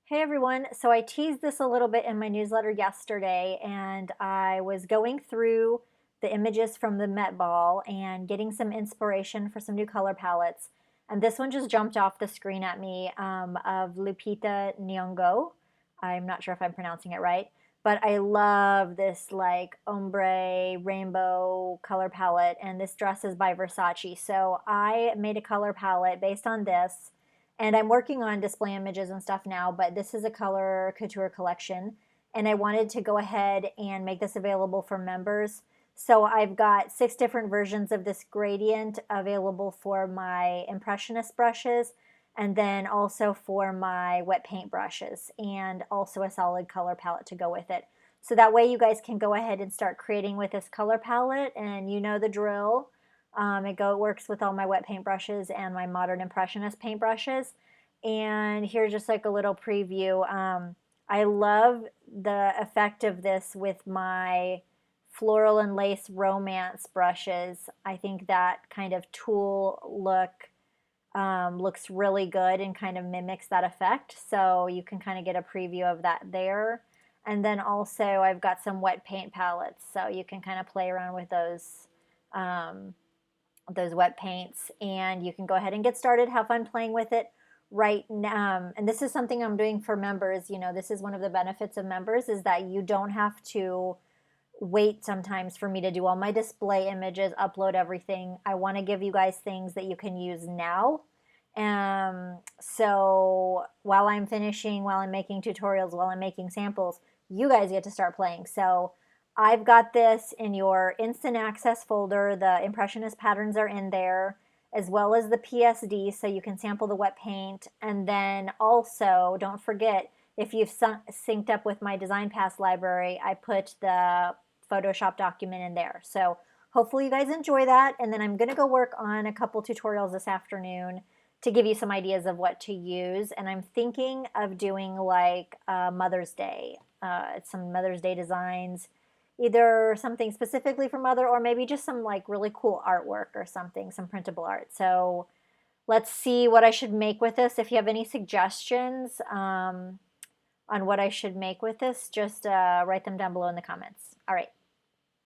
Hey everyone, so I teased this a little bit in my newsletter yesterday, and I was going through the images from the Met Ball and getting some inspiration for some new color palettes. And this one just jumped off the screen at me of Lupita Nyong'o. I'm not sure if I'm pronouncing it right, but I love this like ombre rainbow color palette, and this dress is by Versace. So I made a color palette based on this, and I'm working on display images and stuff now, but this is a color couture collection. And I wanted to go ahead and make this available for members. So I've got 6 different versions of this gradient available for my Impressionist brushes, and then also for my wet paint brushes, and also a solid color palette to go with it. So that way you guys can go ahead and start creating with this color palette, and you know the drill. It works with all my wet paint brushes and my modern impressionist paint brushes. And here's just like a little preview. I love the effect of this with my floral and lace romance brushes. I think that kind of tulle look looks really good and kind of mimics that effect. So you can kind of get a preview of that there. And then also I've got some wet paint palettes, so you can kind of play around with those wet paints, and you can go ahead and get started, have fun playing with it right now. And this is something I'm doing for members. You know, this is one of the benefits of members, is that you don't have to wait sometimes for me to do all my display images, upload everything. I want to give you guys things that you can use now. So while I'm finishing, while I'm making tutorials, while I'm making samples, you guys get to start playing. So I've got this in your instant access folder. The Impressionist patterns are in there, as well as the PSD, so you can sample the wet paint. And then also, don't forget, if you've synced up with my Design Pass library, I put the Photoshop document in there. So hopefully you guys enjoy that. And then I'm going to go work on a couple tutorials this afternoon to give you some ideas of what to use. And I'm thinking of doing like Mother's Day, some Mother's Day designs, either something specifically for Mother, or maybe just some like really cool artwork or something, some printable art. So let's see what I should make with this. If you have any suggestions on what I should make with this, just write them down below in the comments. All right.